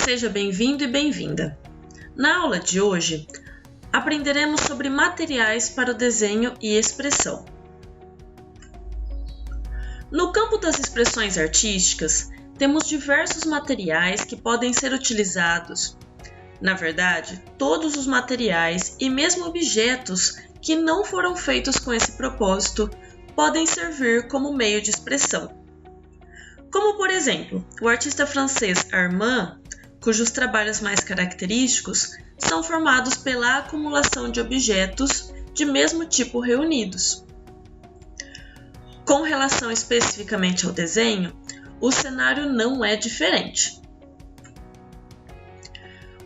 Seja bem-vindo e bem-vinda. Na aula de hoje, aprenderemos sobre materiais para o desenho e expressão. No campo das expressões artísticas, temos diversos materiais que podem ser utilizados. Na verdade, todos os materiais e mesmo objetos que não foram feitos com esse propósito podem servir como meio de expressão. Como, por exemplo, o artista francês Armand, cujos trabalhos mais característicos são formados pela acumulação de objetos de mesmo tipo reunidos. Com relação especificamente ao desenho, o cenário não é diferente.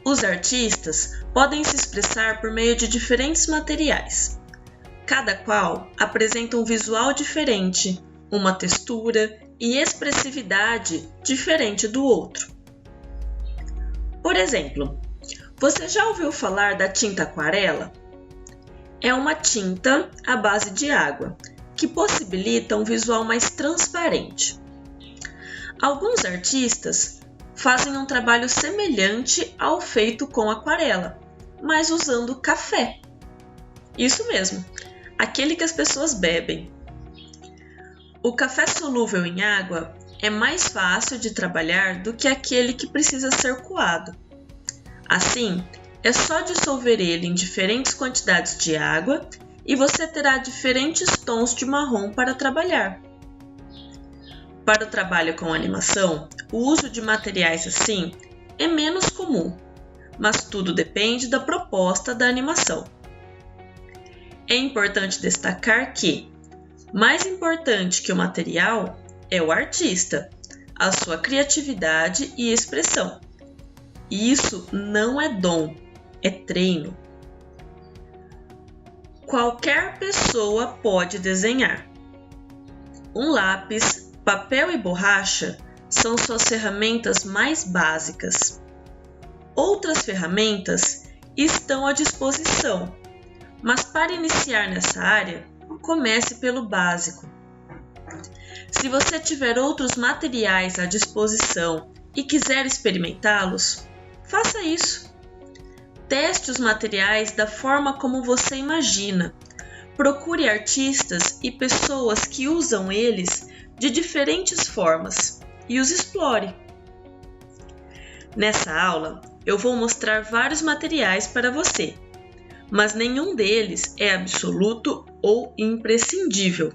Os artistas podem se expressar por meio de diferentes materiais, cada qual apresenta um visual diferente, uma textura e expressividade diferente do outro. Por exemplo, você já ouviu falar da tinta aquarela? É uma tinta à base de água, que possibilita um visual mais transparente. Alguns artistas fazem um trabalho semelhante ao feito com aquarela, mas usando café. Isso mesmo, aquele que as pessoas bebem. O café solúvel em água é mais fácil de trabalhar do que aquele que precisa ser coado. Assim, é só dissolver ele em diferentes quantidades de água e você terá diferentes tons de marrom para trabalhar. Para o trabalho com animação, o uso de materiais assim é menos comum, mas tudo depende da proposta da animação. É importante destacar que, mais importante que o material é o artista, a sua criatividade e expressão. Isso não é dom, é treino. Qualquer pessoa pode desenhar. Um lápis, papel e borracha são suas ferramentas mais básicas. Outras ferramentas estão à disposição, mas para iniciar nessa área, comece pelo básico. Se você tiver outros materiais à disposição e quiser experimentá-los, faça isso. Teste os materiais da forma como você imagina. Procure artistas e pessoas que usam eles de diferentes formas e os explore. Nessa aula, eu vou mostrar vários materiais para você, mas nenhum deles é absoluto ou imprescindível.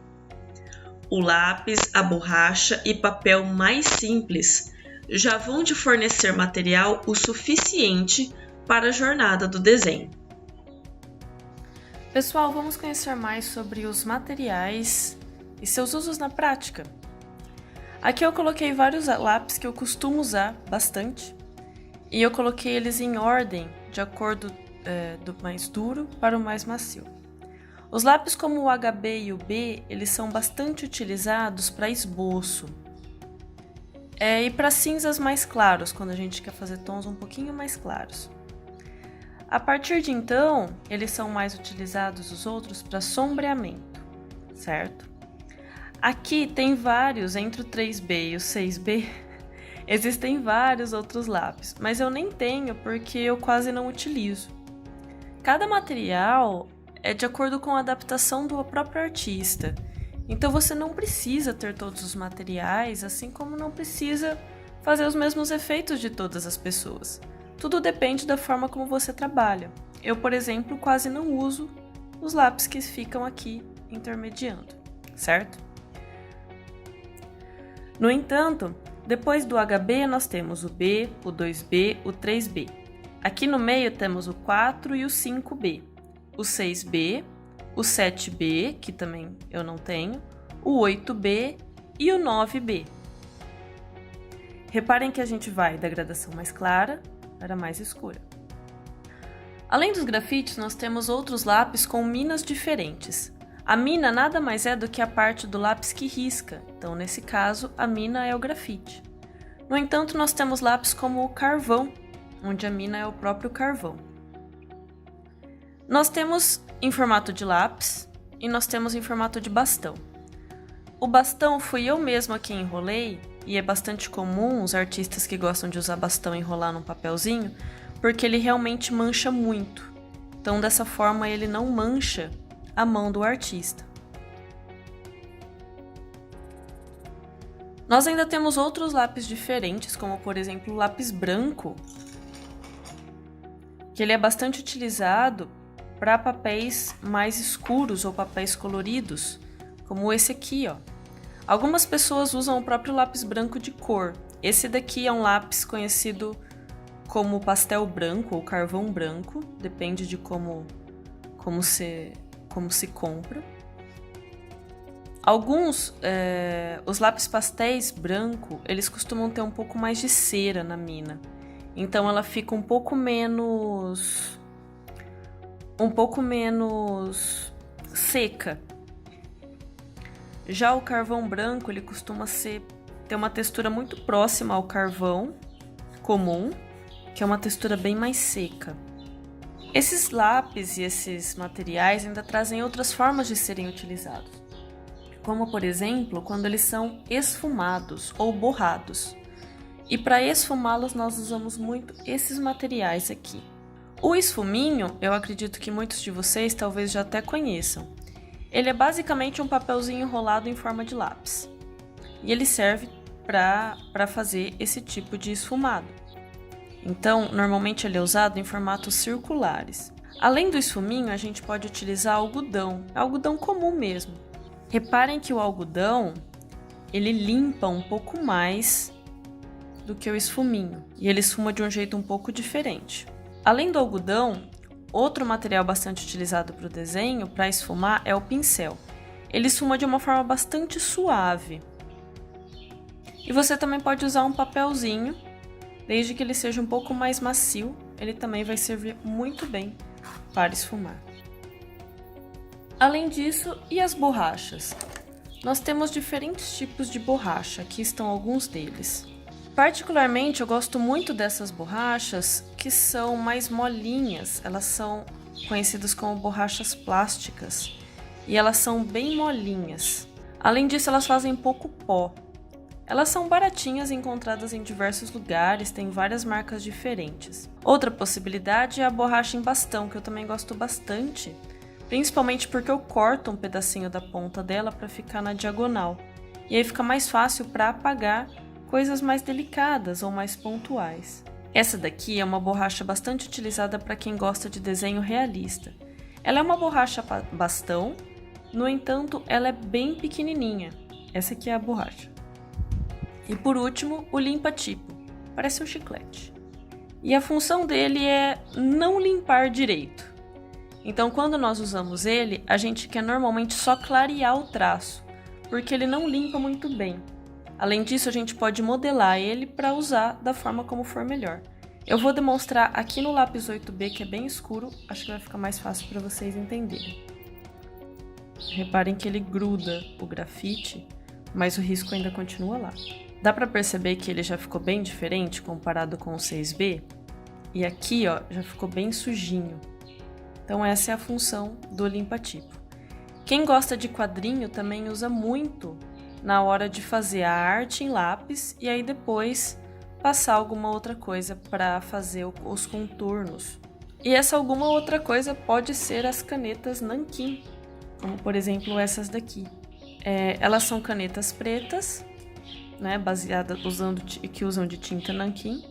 O lápis, a borracha e papel mais simples já vão te fornecer material o suficiente para a jornada do desenho. Pessoal, vamos conhecer mais sobre os materiais e seus usos na prática. Aqui eu coloquei vários lápis que eu costumo usar bastante e eu coloquei eles em ordem de acordo do mais duro para o mais macio. Os lápis como o HB e o B, eles são bastante utilizados para esboço e para cinzas mais claros, quando a gente quer fazer tons um pouquinho mais claros. A partir de então, eles são mais utilizados os outros para sombreamento, certo? Aqui tem vários, entre o 3B e o 6B, existem vários outros lápis, mas eu nem tenho porque eu quase não utilizo. Cada material é de acordo com a adaptação do próprio artista, então você não precisa ter todos os materiais, assim como não precisa fazer os mesmos efeitos de todas as pessoas. Tudo depende da forma como você trabalha. Eu, por exemplo, quase não uso os lápis que ficam aqui intermediando, certo? No entanto, depois do HB nós temos o B, o 2B, o 3B. Aqui no meio temos o 4 e o 5B, o 6B, o 7B, que também eu não tenho, o 8B e o 9B. Reparem que a gente vai da gradação mais clara para a mais escura. Além dos grafites, nós temos outros lápis com minas diferentes. A mina nada mais é do que a parte do lápis que risca, então nesse caso a mina é o grafite. No entanto, nós temos lápis como o carvão, onde a mina é o próprio carvão. Nós temos em formato de lápis e nós temos em formato de bastão. O bastão fui eu mesma que enrolei e é bastante comum os artistas que gostam de usar bastão enrolar num papelzinho, porque ele realmente mancha muito. Então, dessa forma, ele não mancha a mão do artista. Nós ainda temos outros lápis diferentes, como por exemplo o lápis branco, que ele é bastante utilizado para papéis mais escuros ou papéis coloridos, como esse aqui, ó. Algumas pessoas usam o próprio lápis branco de cor. Esse daqui é um lápis conhecido como pastel branco ou carvão branco, depende de como se compra. Alguns, os lápis pastéis branco, eles costumam ter um pouco mais de cera na mina. Então ela fica um pouco menos seca. Já o carvão branco, ele costuma ter uma textura muito próxima ao carvão comum, que é uma textura bem mais seca. Esses lápis e esses materiais ainda trazem outras formas de serem utilizados, como por exemplo, quando eles são esfumados ou borrados. E para esfumá-los nós usamos muito esses materiais aqui. O esfuminho, eu acredito que muitos de vocês talvez já até conheçam. Ele é basicamente um papelzinho enrolado em forma de lápis. E ele serve para fazer esse tipo de esfumado. Então, normalmente ele é usado em formatos circulares. Além do esfuminho, a gente pode utilizar algodão comum mesmo. Reparem que o algodão, ele limpa um pouco mais do que o esfuminho, e ele esfuma de um jeito um pouco diferente. Além do algodão, outro material bastante utilizado para o desenho, para esfumar, é o pincel. Ele esfuma de uma forma bastante suave. E você também pode usar um papelzinho, desde que ele seja um pouco mais macio, ele também vai servir muito bem para esfumar. Além disso, e as borrachas? Nós temos diferentes tipos de borracha, aqui estão alguns deles. Particularmente, eu gosto muito dessas borrachas que são mais molinhas, elas são conhecidas como borrachas plásticas e elas são bem molinhas. Além disso, elas fazem pouco pó. Elas são baratinhas, encontradas em diversos lugares, tem várias marcas diferentes. Outra possibilidade é a borracha em bastão, que eu também gosto bastante, principalmente porque eu corto um pedacinho da ponta dela para ficar na diagonal. E aí fica mais fácil para apagar coisas mais delicadas ou mais pontuais. Essa daqui é uma borracha bastante utilizada para quem gosta de desenho realista. Ela é uma borracha bastão, no entanto, ela é bem pequenininha. Essa aqui é a borracha. E por último, o limpa-tipo. Parece um chiclete. E a função dele é não limpar direito. Então, quando nós usamos ele, a gente quer normalmente só clarear o traço, porque ele não limpa muito bem. Além disso, a gente pode modelar ele para usar da forma como for melhor. Eu vou demonstrar aqui no lápis 8B, que é bem escuro, acho que vai ficar mais fácil para vocês entenderem. Reparem que ele gruda o grafite, mas o risco ainda continua lá. Dá para perceber que ele já ficou bem diferente comparado com o 6B? E aqui, ó, já ficou bem sujinho. Então essa é a função do limpa-tipo. Quem gosta de quadrinho também usa muito na hora de fazer a arte em lápis e aí depois passar alguma outra coisa para fazer os contornos. E essa alguma outra coisa pode ser as canetas nanquim, como por exemplo essas daqui. Elas são canetas pretas, né, que usam de tinta nanquim,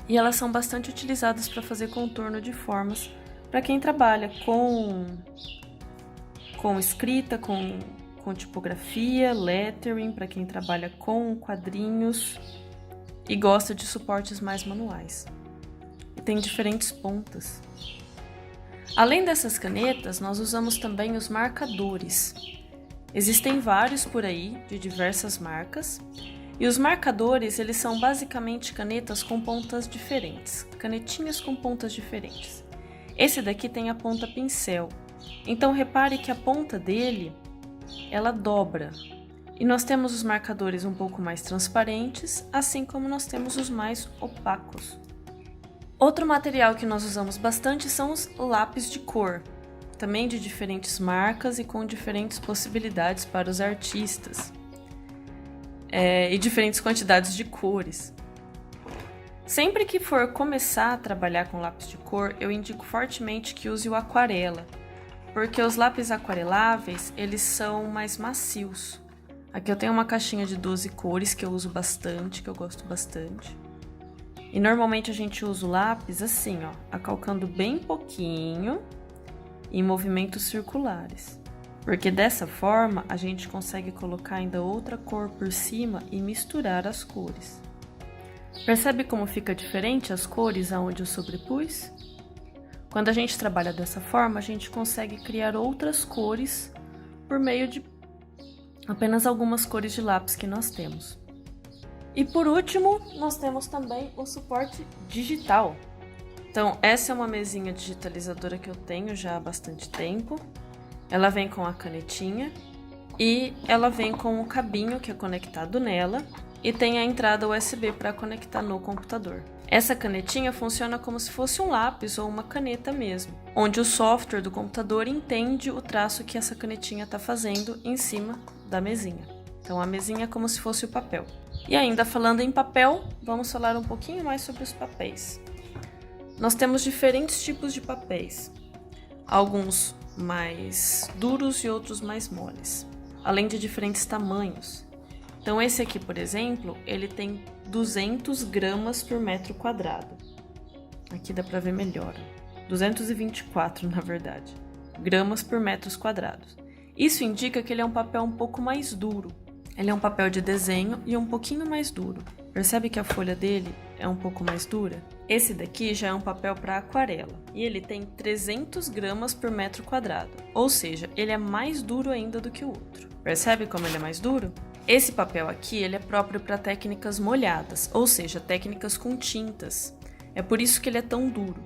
e elas são bastante utilizadas para fazer contorno de formas para quem trabalha com escrita, com tipografia, lettering, para quem trabalha com quadrinhos e gosta de suportes mais manuais. E tem diferentes pontas. Além dessas canetas, nós usamos também os marcadores. Existem vários por aí, de diversas marcas, e os marcadores, eles são basicamente canetas com pontas diferentes, canetinhas com pontas diferentes. Esse daqui tem a ponta pincel, então repare que a ponta dele, ela dobra. E nós temos os marcadores um pouco mais transparentes, assim como nós temos os mais opacos. Outro material que nós usamos bastante são os lápis de cor, também de diferentes marcas e com diferentes possibilidades para os artistas. e diferentes quantidades de cores. Sempre que for começar a trabalhar com lápis de cor, eu indico fortemente que use o aquarela, porque os lápis aquareláveis, eles são mais macios. Aqui eu tenho uma caixinha de 12 cores que eu uso bastante, que eu gosto bastante. E normalmente a gente usa o lápis assim, ó, acalcando bem pouquinho em movimentos circulares. Porque dessa forma a gente consegue colocar ainda outra cor por cima e misturar as cores. Percebe como fica diferente as cores aonde eu sobrepus? Quando a gente trabalha dessa forma, a gente consegue criar outras cores por meio de apenas algumas cores de lápis que nós temos. E por último, nós temos também o suporte digital. Então, essa é uma mesinha digitalizadora que eu tenho já há bastante tempo. Ela vem com a canetinha e ela vem com o cabinho que é conectado nela e tem a entrada USB para conectar no computador. Essa canetinha funciona como se fosse um lápis ou uma caneta mesmo, onde o software do computador entende o traço que essa canetinha está fazendo em cima da mesinha. Então a mesinha é como se fosse o papel. E ainda falando em papel, vamos falar um pouquinho mais sobre os papéis. Nós temos diferentes tipos de papéis, alguns mais duros e outros mais moles, além de diferentes tamanhos. Então esse aqui, por exemplo, ele tem 200 gramas por metro quadrado. Aqui dá para ver melhor. 224, na verdade, gramas por metros quadrados. Isso indica que ele é um papel um pouco mais duro. Ele é um papel de desenho e um pouquinho mais duro. Percebe que a folha dele é um pouco mais dura? Esse daqui já é um papel para aquarela e ele tem 300 gramas por metro quadrado. Ou seja, ele é mais duro ainda do que o outro. Percebe como ele é mais duro? Esse papel aqui ele é próprio para técnicas molhadas, ou seja, técnicas com tintas. É por isso que ele é tão duro,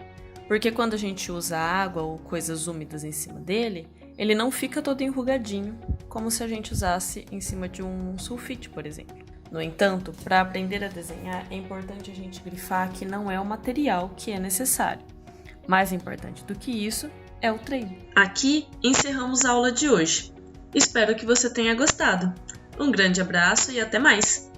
porque quando a gente usa água ou coisas úmidas em cima dele, ele não fica todo enrugadinho, como se a gente usasse em cima de um sulfite, por exemplo. No entanto, para aprender a desenhar, é importante a gente grifar que não é o material que é necessário. Mais importante do que isso é o treino. Aqui encerramos a aula de hoje. Espero que você tenha gostado. Um grande abraço e até mais!